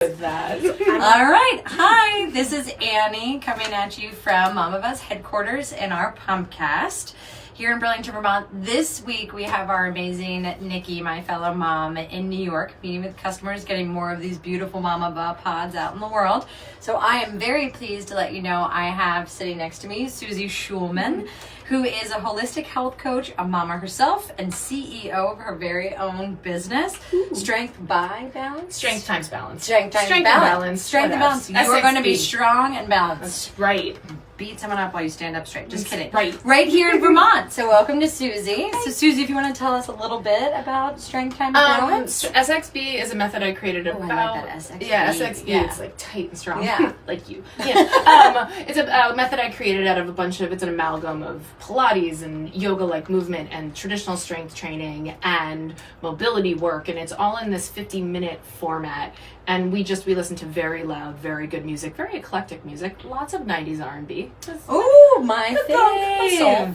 With that. All right. Hi, this is Annie coming at you from Mama Buzz headquarters in our Pumpcast here in Burlington, Vermont. This week we have our amazing Nikki, my fellow mom, in New York, meeting with customers, getting more of these beautiful Mama Buzz pods out in the world. So I am very pleased to let you know I have sitting next to me Suzy Shulman, who is a holistic health coach, a mama herself, and CEO of her very own business, Strength by Balance. Strength times balance. Strength and balance. Strength and balance. You are SxB. going to be strong and balanced. That's right. Beat someone up while you stand up straight. Just kidding. Right here in Vermont. So welcome to Suzy. So Suzy, if you want to tell us a little bit about strength times balance. SxB is a method I created about. I like that, SxB. Yeah, SxB. Yeah. It's like tight and strong. Yeah. Like you. Yeah. It's a method I created out of it's an amalgam of Pilates and yoga-like movement and traditional strength training and mobility work, and it's all in this 50-minute format. And we listen to very loud, very good music, very eclectic music, lots of 90s R&B. Ooh, my fave.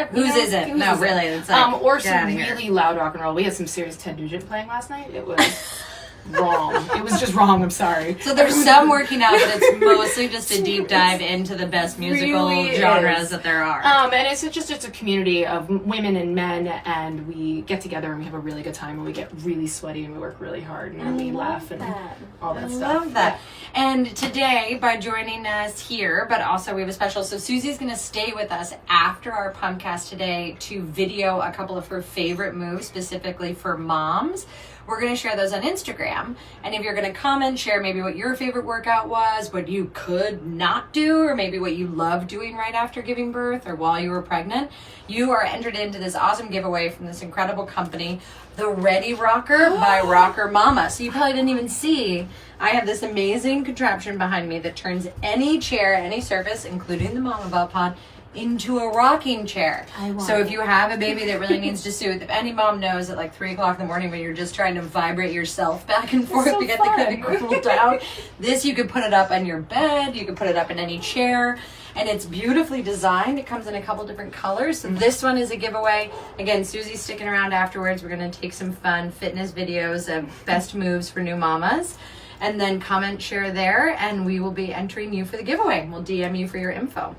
Whose isn't? No, really. It's like, or some really loud rock and roll. We had some serious Ted Nugent playing last night. It was wrong. It was just wrong. I'm sorry. So there's some working out, but it's mostly just a deep dive into the best musical genres that there are. And it's a community of women and men, and we get together and we have a really good time, and we get really sweaty and we work really hard and we laugh and all that stuff. I love that. And today, by joining us here, but also we have a special, so Suzy's going to stay with us after our Pumpcast today to video a couple of her favorite moves specifically for moms. We're going to share those on Instagram. And if you're going to comment, share maybe what your favorite workout was, what you could not do, or maybe what you love doing right after giving birth or while you were pregnant, you are entered into this awesome giveaway from this incredible company, the Ready Rocker by Rocker Mama. So you probably didn't even see, I have this amazing contraption behind me that turns any chair, any surface, including the Mama Bell pod, into a rocking chair. So if you have a baby that really needs to soothe, if any mom knows at like 3 o'clock in the morning when you're just trying to vibrate yourself back and forth to get the kid to cool down, this you could put it up on your bed, you could put it up in any chair, and it's beautifully designed. It comes in a couple different colors. So this one is a giveaway. Again, Suzy's sticking around afterwards. We're going to take some fun fitness videos of best moves for new mamas. And then comment, share there, and we will be entering you for the giveaway. We'll DM you for your info.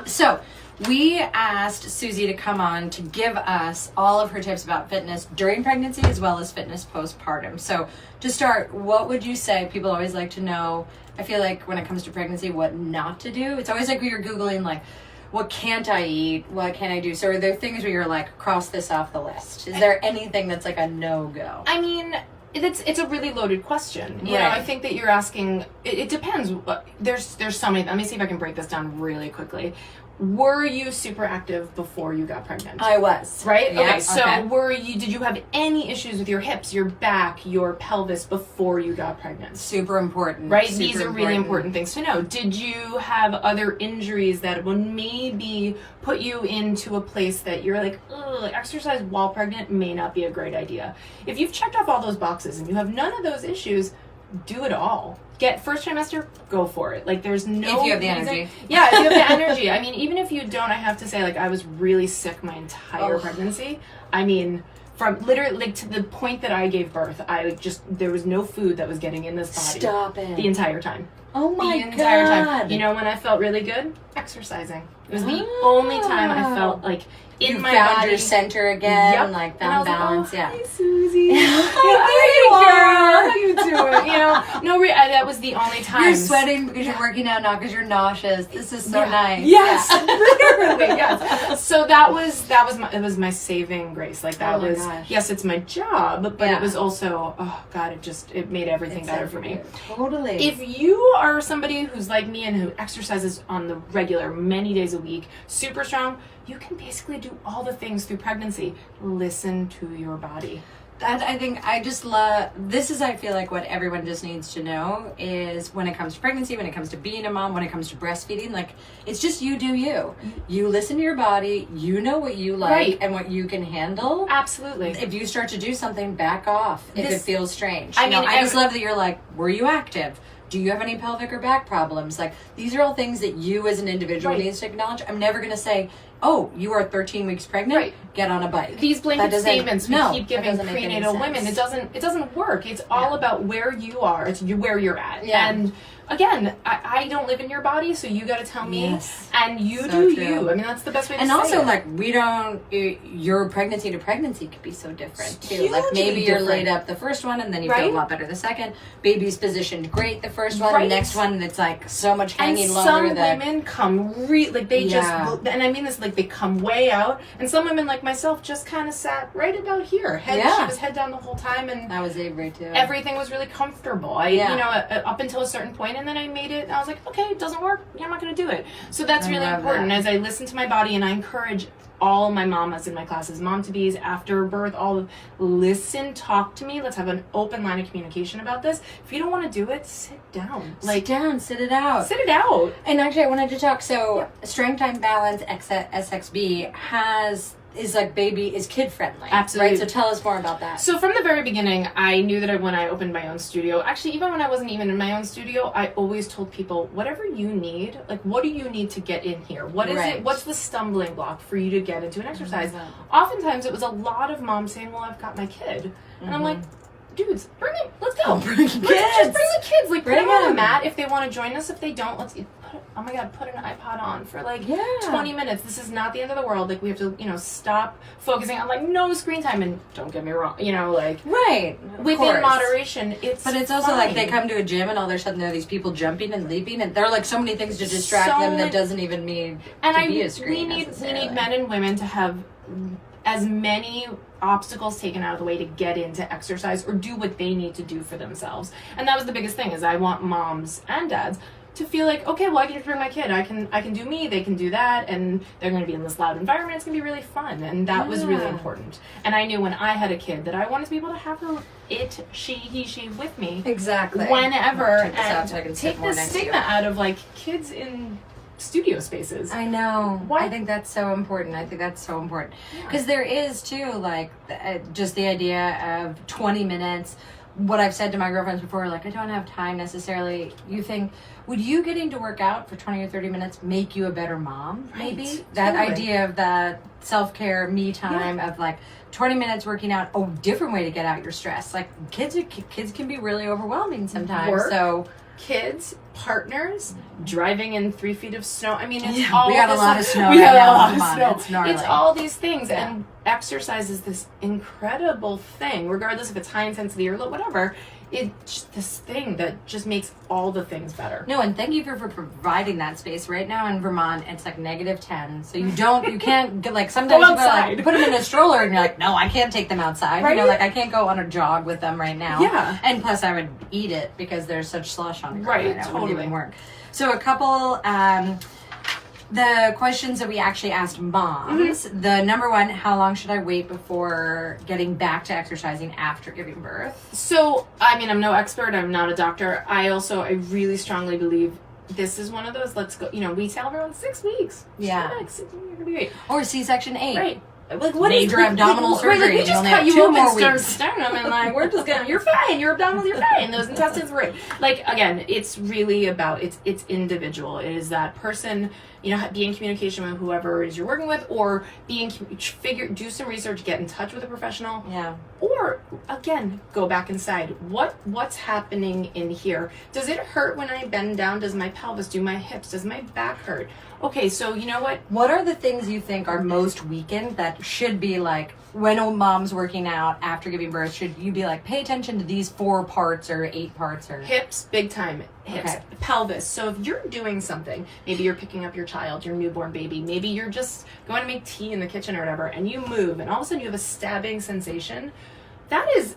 So we asked Suzy to come on to give us all of her tips about fitness during pregnancy as well as fitness postpartum. So to start, what would you say? People always like to know, I feel like when it comes to pregnancy, what not to do. It's always like when you're Googling like, what can't I eat? What can I do? So are there things where you're like, cross this off the list? Is there anything that's like a no-go? I mean, it's a really loaded question. You know, I think that you're asking, it depends. There's so many, let me see if I can break this down really quickly. Were you super active before you got pregnant? I was. Right? Yeah, okay, so did you have any issues with your hips, your back, your pelvis before you got pregnant? Super important. Right? These are really important things to know. Did you have other injuries that would maybe put you into a place that you're like, ugh, exercise while pregnant may not be a great idea? If you've checked off all those boxes and you have none of those issues, do it all. Get first trimester, go for it. Like there's no if you have the energy. Yeah, if you have the energy. I mean, even if you don't, I have to say, like, I was really sick my entire pregnancy. I mean, from literally like to the point that I gave birth, there was no food that was getting in this body. Stop it. The entire time. Oh my God. The entire time. You know when I felt really good? Exercising. It was the only time I felt like in my found body. Your center again, like found balance. Like, oh, hi, Suzy. How you doing? You know, that was the only time. You're sweating because you're working out, not because you're nauseous. This is so nice. Yes, literally, yes. So that was my saving grace. Like that was yes, it's my job, but it was also it made everything better for me. Totally. If you are somebody who's like me and who exercises on the regular, many days a week, super strong, you can basically do all the things through pregnancy. Listen to your body. That I think I just love. This is, I feel like, what everyone just needs to know is when it comes to pregnancy, when it comes to being a mom, when it comes to breastfeeding, like it's just you do you. You listen to your body. You know what you like and what you can handle. Absolutely. If you start to do something, back off if it feels strange. I just love that you're like, were you active? Do you have any pelvic or back problems? Like, these are all things that you as an individual needs to acknowledge. I'm never going to say, oh, you are 13 weeks pregnant, Right. get on a bike. These blanket statements we keep giving that doesn't make any prenatal women, sense. it doesn't work. It's all about where you are. It's where you're at. Yeah. And again, I don't live in your body, so you got to tell me. Yes. And you So do true. you. I mean, that's the best way to And say also, it. like, we don't, your pregnancy to pregnancy could be so different, too. Hugely Like, maybe you're different. laid up the first one, and then you Right? feel a lot better the second. Baby's positioned great the first one. Right. The next one, it's, like, so much And hanging some lower that... women come like they Yeah. just, and I mean this, like they come way out, and some women like myself just kind of sat right about here. She was head down the whole time, and That was Avery, too. everything was really comfortable. You know, up until a certain point, and then I made it, and I was like, okay, it doesn't work, I'm not going to do it. So that's really love important. that. As I listen to my body, and I encourage all my mamas in my classes, mom-to-bees, after birth, listen, talk to me, let's have an open line of communication about this. If you don't want to do it, sit down. Sit down, sit it out. Sit it out. And actually, I wanted to talk. So, Strength Time Balance SxB is kid friendly. Absolutely. Right? So tell us more about that. So from the very beginning, I knew that when I opened my own studio, actually even when I wasn't even in my own studio, I always told people, whatever you need, like what do you need to get in here? What is Right. it? What's the stumbling block for you to get into an exercise? that. Oftentimes it was a lot of moms saying, well, I've got my kid. And I'm like, dudes, bring it, let's go. Bring Let's just bring the kids. Like, put Bring them on the them. mat if they want to join us. If they don't, oh my God, put an iPod on for like 20 minutes. This is not the end of the world. Like, we have to, stop focusing on like no screen time. And don't get me wrong, Right. Of within course. moderation, But it's also like they come to a gym and all of a sudden there are these people jumping and leaping, and there are like so many things to distract So them that many- doesn't even need and to be a screen. we necessarily. need men and women to have as many obstacles taken out of the way to get into exercise or do what they need to do for themselves. And that was the biggest thing, is I want moms and dads to feel like, okay, well, I can just bring my kid. I can do me. They can do that, and they're going to be in this loud environment. It's going to be really fun, and that was really important. And I knew when I had a kid that I wanted to be able to have her, he, she with me Exactly. whenever, Check this out and so I can sit take more the next to you. stigma out of like kids in studio spaces. I know. What? I think that's so important. Because there is, too, like, just the idea of 20 minutes. What I've said to my girlfriends before, like, I don't have time necessarily. You think, would you getting to work out for 20 or 30 minutes make you a better mom, maybe? Right. That Totally. idea of that self-care, me time, of, like, 20 minutes working out, a different way to get out your stress. Like, kids can be really overwhelming sometimes. Work. So... Kids, partners, driving in 3 feet of snow. I mean, it's Yeah, all we got a this lot of snow We right got now. a lot Come of on, snow. it's gnarly. It's all these things, Yeah. and exercise is this incredible thing, regardless if it's high intensity or low, whatever. It's this thing that just makes all the things better. No, and thank you for providing that space. Right now in Vermont, it's like -10, so you can't get, like, sometimes Go people are like, outside. put them in a stroller, and you're like, no, I can't take them outside. Right? You know, like, I can't go on a jog with them right now. Yeah. And plus, I would eat it because there's such slush on the ground. Right, now. It wouldn't totally. even work. So a couple, the questions that we actually asked moms, the number one, how long should I wait before getting back to exercising after giving birth? So, I mean, I'm no expert. I'm not a doctor. I really strongly believe this is one of those, let's go, we tell everyone 6 weeks. Yeah. Relax, you're going to be great. Or C-section 8. Right. Like, what Major abdominal surgery, Right, like, we you just only cut have you 2 open, more weeks. sternum, and like, we're just gonna, you're fine, your abdominals, you're fine, those intestines, right. Like, again, it's really about, it's individual. It is that person, be in communication with whoever it is you're working with, or do some research, get in touch with a professional. Yeah. Or, again, go back inside. What's happening in here? Does it hurt when I bend down? Does my pelvis, do my hips, does my back hurt? Okay, so you know what? What are the things you think are most weakened that should be like, when a mom's working out after giving birth, should you be like, pay attention to these 4 parts or 8 parts or... Hips, big time. Hips, Okay. pelvis. So if you're doing something, maybe you're picking up your child, your newborn baby, maybe you're just going to make tea in the kitchen or whatever, and you move, and all of a sudden you have a stabbing sensation, that is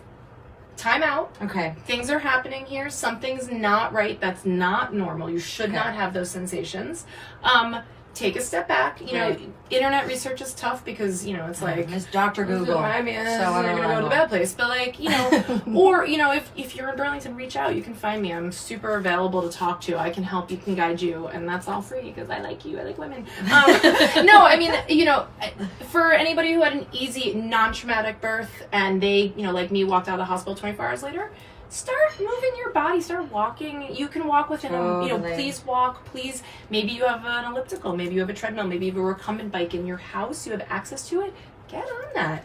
time out. Okay. Things are happening here. Something's not right. That's not normal. You should Okay. not have those sensations. Take a step back. Right. Internet research is tough because, it's like... Miss Dr. Google. I mean, So I'm going to go to unreliable. the bad place. But, like, or, if you're in Burlington, reach out. You can find me. I'm super available to talk to. I can help. You can guide you. And that's all free because I like you. I like women. No, I mean, for anybody who had an easy, non-traumatic birth and they, like me, walked out of the hospital 24 hours later, start moving your body, start walking. You can walk within please walk, please. Maybe you have an elliptical, maybe you have a treadmill, maybe you have a recumbent bike in your house, you have access to it, get on that.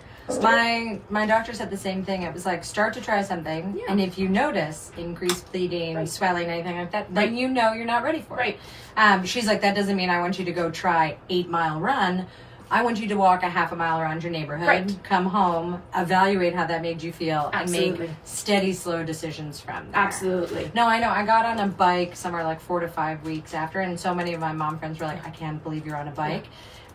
My doctor said the same thing. It was like, start to try something, and if you notice increased bleeding, swelling, anything like that, then you know you're not ready for it. She's like, that doesn't mean I want you to go try 8-mile run. I want you to walk a half a mile around your neighborhood, come home, evaluate how that made you feel, and make steady, slow decisions from there. Absolutely. No, I know. I got on a bike somewhere like 4 to 5 weeks after, and so many of my mom friends were like, I can't believe you're on a bike.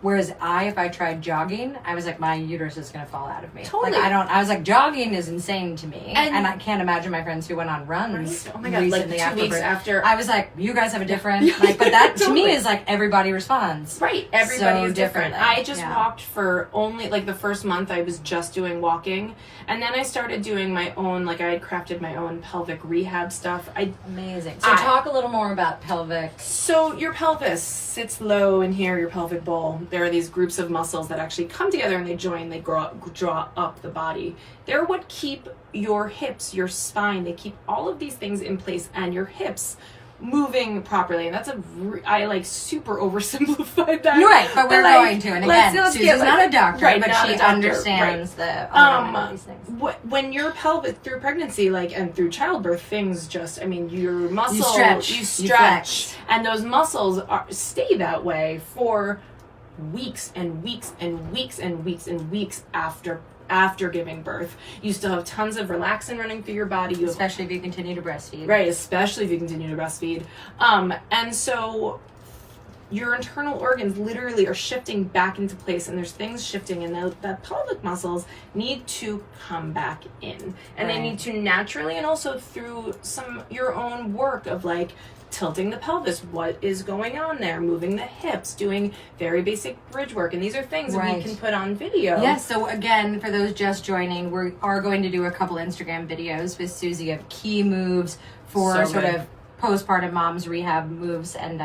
Whereas if I tried jogging, I was like, my uterus is going to fall out of me. Totally. Like, I was like, jogging is insane to me. And I can't imagine my friends who went on runs Oh my God, like 2 weeks after. I was like, you guys have a different, like, but that to me is like everybody responds. Right. Everybody is different. differently. I just walked for only, like the first month I was just doing walking. And then I started doing my own, like I had crafted my own pelvic rehab stuff. Amazing. So talk a little more about pelvic. So your pelvis sits low in here, your pelvic bowl. There are these groups of muscles that actually come together and they join, they draw up the body. They're what keep your hips, your spine, they keep all of these things in place and your hips moving properly. And that's I like super oversimplified that. You're right, but we're going to. And again, Suzy's not a doctor, right, but she understands the these things. When your pelvis, through pregnancy, like, and through childbirth, things just, I mean, your muscles, you stretch, and those muscles stay that way for weeks and weeks and weeks and weeks and weeks after giving birth. You still have tons of relaxin running through your body. Especially if you continue to breastfeed. Right, especially if you continue to breastfeed. And so your internal organs literally are shifting back into place, and there's things shifting, and the pelvic muscles need to come back in. And they need to naturally, and also through your own work of like tilting the pelvis, what is going on there, moving the hips, doing very basic bridge work, and these are things that we can put on video. Yes, so again, for those just joining, we are going to do a couple Instagram videos with Suzy of key moves for of postpartum moms rehab moves, and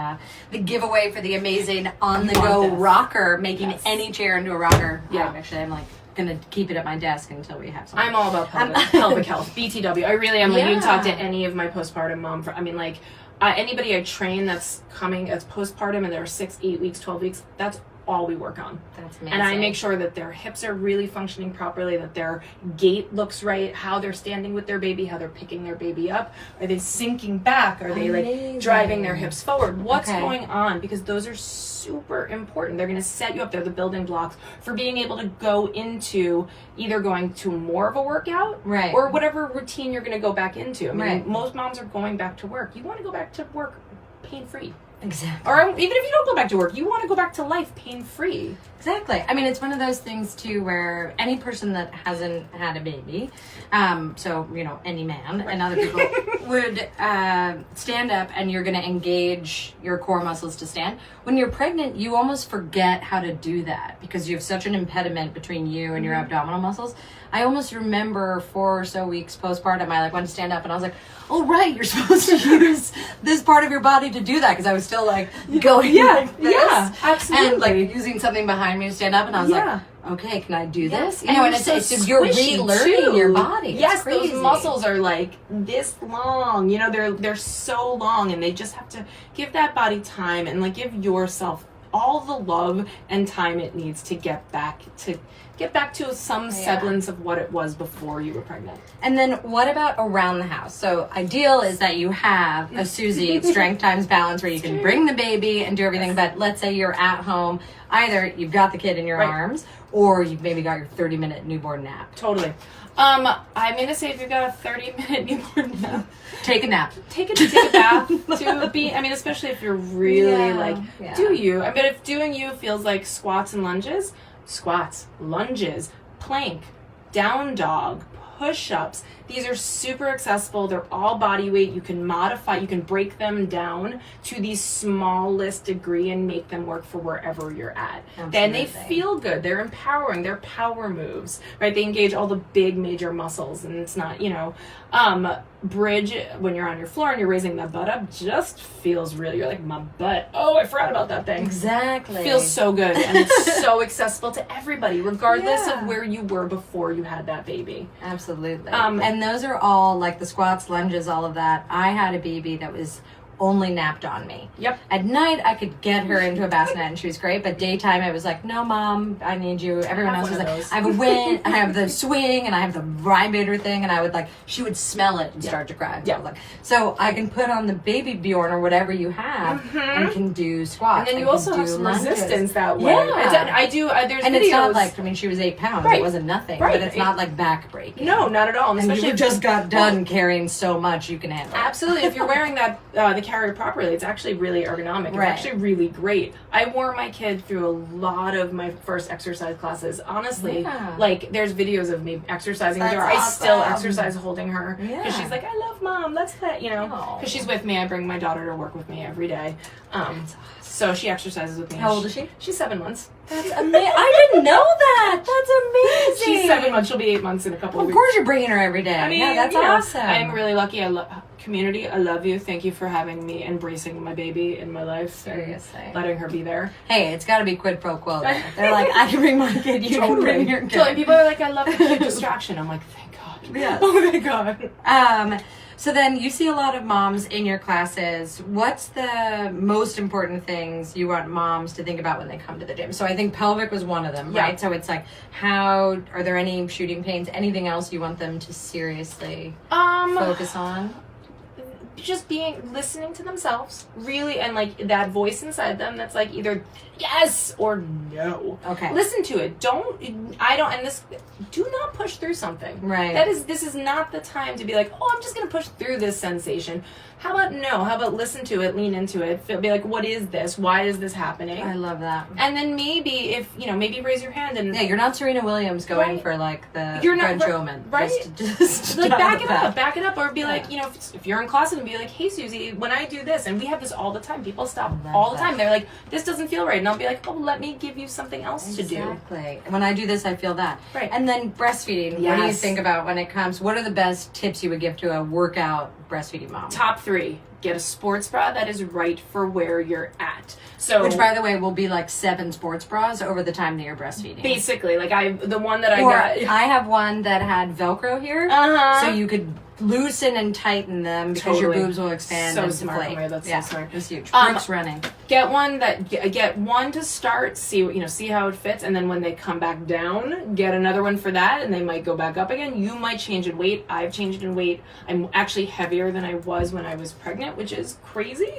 the giveaway for the amazing on-the-go rocker, making any chair into a rocker. Actually, I'm like gonna keep it at my desk until we have something. I'm all about pelvic health, BTW. I really am. Like, you can talk to any of my postpartum mom. Anybody I train that's coming as postpartum and they're 6, 8 weeks, 12 weeks, that's all we work on. That's amazing. And I make sure that their hips are really functioning properly, that their gait looks right, how they're standing with their baby, how they're picking their baby up. Are they sinking back? Are they like driving their hips forward? What's going on? Because those are super important. They're going to set you up. They're the building blocks for being able to go into either going to more of a workout or whatever routine you're going to go back into. I mean, most moms are going back to work. You want to go back to work pain-free. Exactly. Or even if you don't go back to work, you want to go back to life pain-free. Exactly. I mean, it's one of those things, too, where any person that hasn't had a baby, so, any man and other people would stand up and you're going to engage your core muscles to stand. When you're pregnant, you almost forget how to do that because you have such an impediment between you and your abdominal muscles. I almost remember 4 or so weeks postpartum, I went to stand up and I was like, oh, right, you're supposed to use this part of your body to do that, because I was still going like this. Yeah, absolutely. And using something behind me to stand up, and I was like, okay, can I do this? And it's just you're relearning your body. Yes, those muscles are like this long. They're so long, and they just have to give that body time and give yourself all the love and time it needs to get back to some semblance of what it was before you were pregnant. And then what about around the house? So ideal is that you have a Suzy strength times balance where you can bring the baby and do everything. But let's say you're at home, either you've got the kid in your arms or you've maybe got your 30-minute newborn nap. Totally. I'm going to say if you've got a 30-minute newborn nap, take a nap. Take a bath to be, especially if you're really do you? If doing you feels like squats, lunges, plank, down dog, push-ups. These are super accessible. They're all body weight. You can modify, you can break them down to the smallest degree and make them work for wherever you're at. Absolutely. Then they feel good. They're empowering. They're power moves, right? They engage all the big major muscles, and it's not, bridge when you're on your floor and you're raising that butt up just feels really, you're like, my butt, oh, I forgot about that thing. Exactly. Feels so good, and it's so accessible to everybody, regardless of where you were before you had that baby. Absolutely. And those are all like the squats, lunges, all of that. I had a baby that was only napped on me. Yep. At night, I could get her into a bassinet and she was great, but daytime, I was like, no, Mom, I need you. Everyone else was like, I have a wind, I have the swing, and I have the vibrator thing, and I would like, she would smell it and start to cry. Yeah. Like, so I can put on the baby Bjorn or whatever you have and can do squats. And then you also have some resistance that way. Yeah. I do, there's and videos. It's not like, I mean, she was 8 pounds. Right. It wasn't nothing, Right. but it's not like back breaking. No, not at all. And especially you just got done carrying so much, you can handle it. Absolutely. If you're wearing that the carrier properly, it's actually really ergonomic. Right. It's actually really great. I wore my kid through a lot of my first exercise classes. Honestly, like there's videos of me exercising with her. I still exercise holding her because she's like, I love Mom. Let's play. You know, because she's with me. I bring my daughter to work with me every day. So she exercises with me. How old is she? She's 7 months. That's amazing. I didn't know that. That's amazing. She's 7 months. She'll be 8 months in a couple of weeks. Of course, you're bringing her every day. I mean, yeah, that's awesome. I'm really lucky. I love community. I love you. Thank you for having me, embracing my baby in my life. Seriously. And letting her be there. Hey, it's got to be quid pro quo. There. They're like, I can bring my kid. You can bring your kid. Totally. People are like, I love the cute distraction. I'm like, thank God. Yeah. Oh, thank God. So then you see a lot of moms in your classes. What's the most important things you want moms to think about when they come to the gym? So I think pelvic was one of them, right? So it's like, how are there any shooting pains? Anything else you want them to seriously focus on? Just listening to themselves, really, and like that voice inside them that's like either yes or no. Okay. Listen to it. Do not push through something. Right. This is not the time to be like, oh, I'm just gonna push through this sensation. How about no? How about listen to it, lean into it, be like, what is this? Why is this happening? I love that. And then maybe maybe raise your hand and you're not Serena Williams going for like the French Omen, right? Just like back it up, or be like, if you're in class and be like, hey Susie, when I do this, and we have this all the time. People stop all the time. They're like, this doesn't feel right, and I'll be like, oh, let me give you something else to do. Exactly. When I do this, I feel that. Right. And then breastfeeding. What do you think about when it comes? What are the best tips you would give to a workout breastfeeding mom? Top 3. Get a sports bra that is right for where you're at. So, which, by the way, will be like 7 sports bras over the time that you're breastfeeding. Basically, like I have one that had Velcro here, so you could loosen and tighten them because your boobs will expand and deflate. That's so smart. It's huge. Brooke's running. Get one to start. See how it fits, and then when they come back down, get another one for that, and they might go back up again. You might change in weight. I've changed in weight. I'm actually heavier than I was when I was pregnant, which is crazy.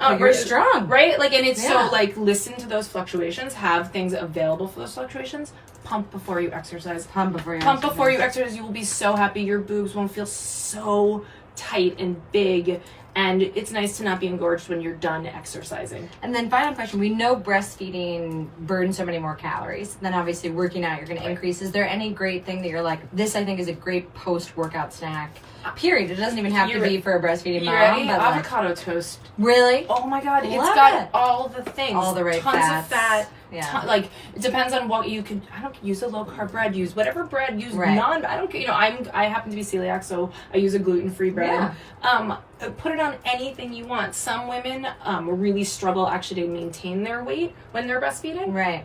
You're strong, right? Like, and it's so like listen to those fluctuations. Have things available for those fluctuations. Pump before you exercise. Pump before you exercise. You will be so happy. Your boobs won't feel so tight and big. And it's nice to not be engorged when you're done exercising. And then final question. We know breastfeeding burns so many more calories. Then obviously working out, you're going to increase. Is there any great thing that you're like, this I think is a great post-workout snack? Period. It doesn't even have to be for a breastfeeding mom. Ready? Avocado toast. Really? Oh my God. It's got all the things. All the right tons fats. of fat. Yeah. Like, it depends on what you can. I don't use a low carb bread. Use whatever bread. Use I don't care. I happen to be celiac, so I use a gluten-free bread. Yeah. Put it on anything you want. Some women really struggle actually to maintain their weight when they're breastfeeding. Right.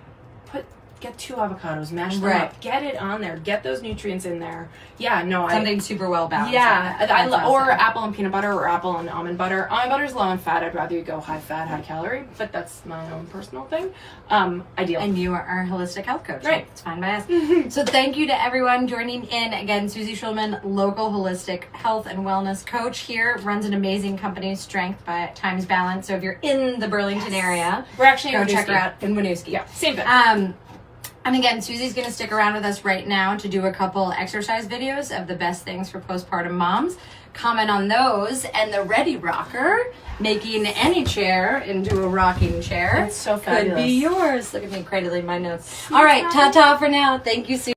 Get 2 avocados, mash them up, get it on there, get those nutrients in there. Yeah, no, something super well balanced. Yeah, or apple and peanut butter, or apple and almond butter. Almond butter is low in fat. I'd rather you go high fat, high calorie, but that's my own personal thing. Ideal. And you are our holistic health coach. Right, it's fine by us. So thank you to everyone joining in. Again, Suzy Shulman, local holistic health and wellness coach here, runs an amazing company, Strength by Times Balance. So if you're in the Burlington area, we're actually go check her out in Winooski. Yeah, same thing. And again, Suzy's going to stick around with us right now to do a couple exercise videos of the best things for postpartum moms. Comment on those, and the Ready Rocker, making any chair into a rocking chair. That's so fabulous. Could be yours. Look at me cradling my notes. All right, ta-ta for now. Thank you, Suzy.